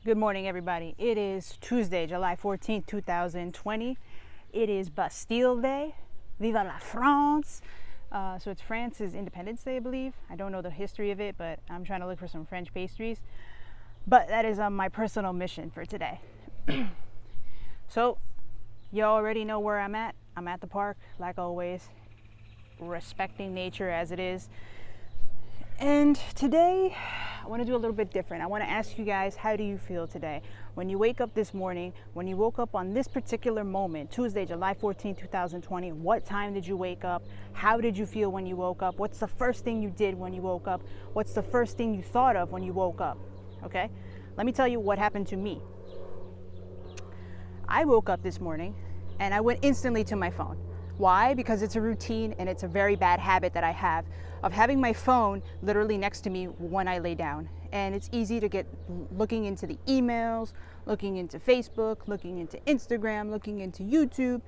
Good morning, everybody. It is Tuesday, July 14th, 2020. It is Bastille Day. Viva la France. So it's France's Independence Day, I believe. I don't know the history of it, but I'm trying to look for some French pastries. But that is my personal mission for today. So you already know where I'm at. I'm at the park, like always, respecting nature as it is. And today, I want to do a little bit different. I want to ask you guys, how do you feel today? When you wake up this morning, when you woke up on this particular moment, Tuesday, July 14, 2020, what time did you wake up? How did you feel when you woke up? What's the first thing you did when you woke up? What's the first thing you thought of when you woke up? Okay? Let me tell you what happened to me. I woke up this morning and I went instantly to my phone. Why? Because it's a routine and it's a very bad habit that I have of having my phone literally next to me when I lay down. And it's easy to get looking into the emails, looking into Facebook, looking into Instagram, looking into YouTube.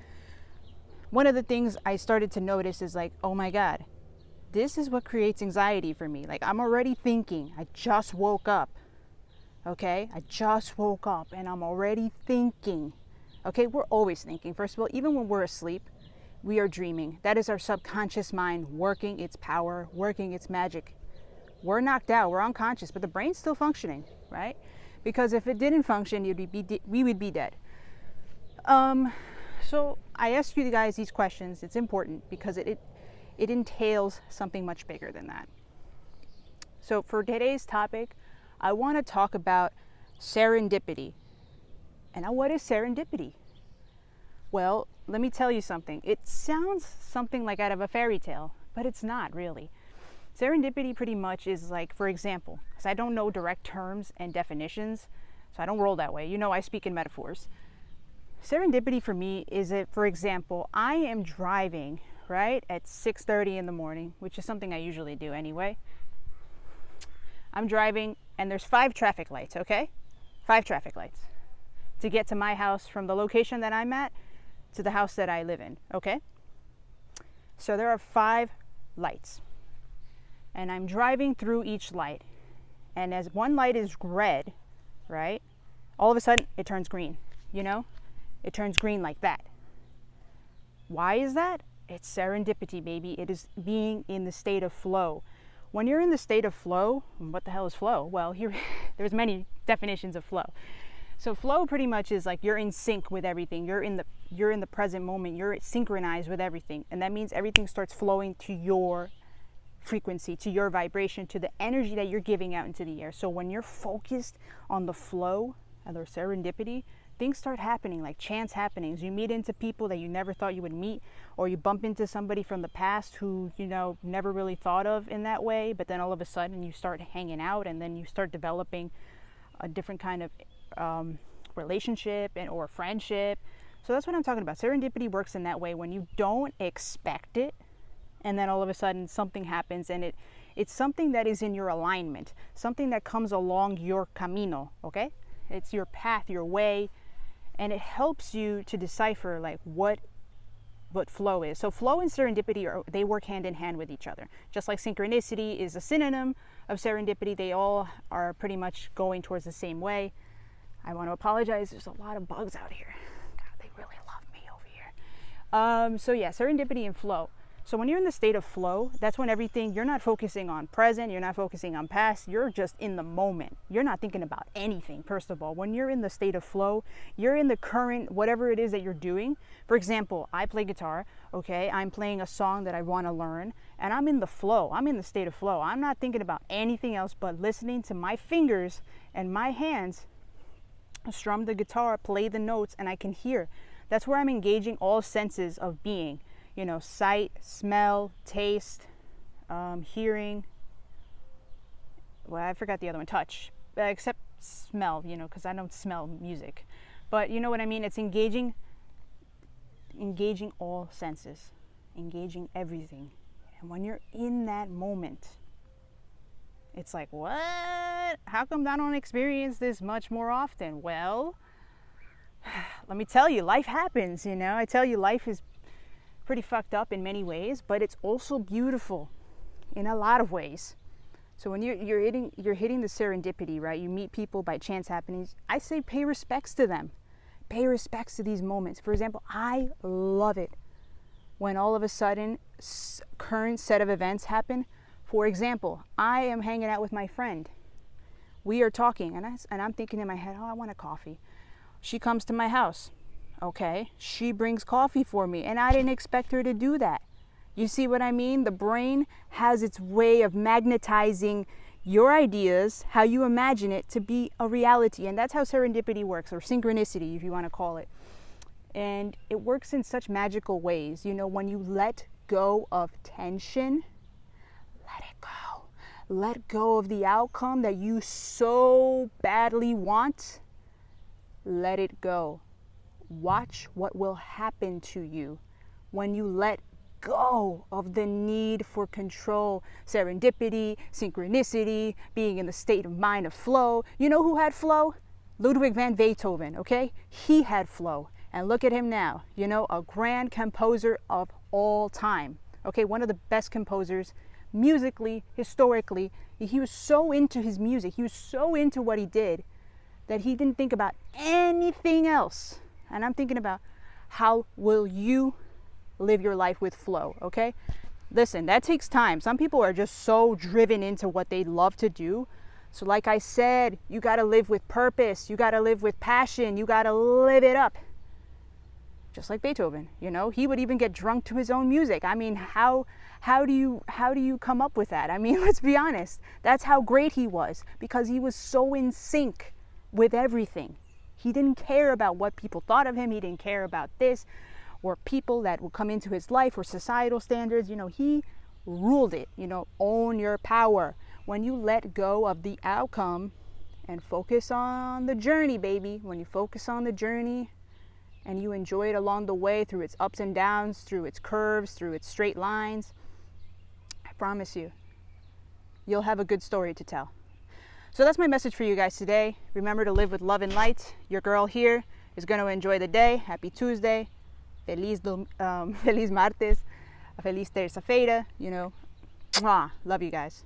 One of the things I started to notice is like, oh my God, this is what creates anxiety for me. Like, I'm already thinking, I just woke up. Okay? I just woke up and I'm already thinking. Okay? We're always thinking. First of all, even when we're asleep, we are dreaming. That is our subconscious mind working its power, working its magic. We're knocked out, we're unconscious, but the brain's still functioning, right? Because if it didn't function, we would be dead. So I ask you guys these questions. It's important because it entails something much bigger than that. So for today's topic, I want to talk about serendipity. And now, what is serendipity? Well, let me tell you something. It sounds something like out of a fairy tale, but it's not really. Serendipity pretty much is like, for example, because I don't know direct terms and definitions, so I don't roll that way. You know, I speak in metaphors. Serendipity for me is that, for example, I am driving, right, at 6:30 in the morning, which is something I usually do anyway. I'm driving and there's 5 traffic lights, okay? 5 traffic lights to get to my house from the location that I'm at to the house that I live in, okay? So there are 5 lights. And I'm driving through each light. And as one light is red, right? All of a sudden, it turns green, you know? It turns green like that. Why is that? It's serendipity, baby. It is being in the state of flow. When you're in the state of flow, what the hell is flow? Well, there's many definitions of flow. So flow pretty much is like you're in sync with everything. You're in the present moment. You're synchronized with everything. And that means everything starts flowing to your frequency, to your vibration, to the energy that you're giving out into the air. So when you're focused on the flow and the serendipity, things start happening, like chance happenings. You meet into people that you never thought you would meet, or you bump into somebody from the past who, you know, never really thought of in that way, but then all of a sudden you start hanging out and then you start developing a different kind of relationship or friendship. So that's what I'm talking about. Serendipity works in that way when you don't expect it, and then all of a sudden something happens, and it's something that is in your alignment, something that comes along your camino, okay? It's your path, your way, and it helps you to decipher like what flow is. So flow and serendipity, they work hand in hand with each other. Just like synchronicity is a synonym of serendipity, they all are pretty much going towards the same way. I want to apologize. There's a lot of bugs out here. God, they really love me over here. So yeah, serendipity and flow. So when you're in the state of flow, that's when you're not focusing on present, you're not focusing on past, you're just in the moment. You're not thinking about anything, first of all. When you're in the state of flow, you're in the current, whatever it is that you're doing. For example, I play guitar, okay? I'm playing a song that I want to learn, and I'm in the flow. I'm in the state of flow. I'm not thinking about anything else but listening to my fingers and my hands strum the guitar, play the notes, and I can hear. That's where I'm engaging all senses of being. You know, sight, smell, taste, hearing. Well, I forgot the other one, touch. Except smell, you know, because I don't smell music. But you know what I mean? It's engaging all senses, engaging everything. And when you're in that moment, it's like, what? How come I don't experience this much more often? Well, let me tell you, life happens, you know. I tell you, life is pretty fucked up in many ways, but it's also beautiful in a lot of ways. So when you're hitting the serendipity, right? You meet people by chance happenings. I say pay respects to them. Pay respects to these moments. For example, I love it when all of a sudden current set of events happen. For example, I am hanging out with my friend. We are talking, and I'm thinking in my head, oh, I want a coffee. She comes to my house. Okay, she brings coffee for me, and I didn't expect her to do that. You see what I mean? The brain has its way of magnetizing your ideas, how you imagine it, to be a reality. And that's how serendipity works, or synchronicity, if you want to call it. And it works in such magical ways. You know, when you let go of tension, let it go. Let go of the outcome that you so badly want. Let it go. Watch what will happen to you when you let go of the need for control. Serendipity, synchronicity, being in the state of mind of flow. You know who had flow? Ludwig van Beethoven, okay? He had flow. And look at him now, you know, a grand composer of all time. Okay, one of the best composers musically, historically. He was so into his music, he was so into what he did, that he didn't think about anything else. And I'm thinking about, how will you live your life with flow, okay? Listen, that takes time. Some people are just so driven into what they love to do. So like I said, you got to live with purpose. You got to live with passion. You got to live it up. Just like Beethoven, you know, he would even get drunk to his own music. I mean, how do you come up with that? I mean, let's be honest. That's how great he was, because he was so in sync with everything. He didn't care about what people thought of him. He didn't care about this or people that would come into his life or societal standards. You know, he ruled it. You know, own your power. When you let go of the outcome and focus on the journey, baby, when you focus on the journey and you enjoy it along the way, through its ups and downs, through its curves, through its straight lines, I promise you, you'll have a good story to tell. So that's my message for you guys today. Remember to live with love and light. Your girl here is going to enjoy the day. Happy Tuesday. Feliz martes. Feliz terça-feira. You know, mwah. Love you guys.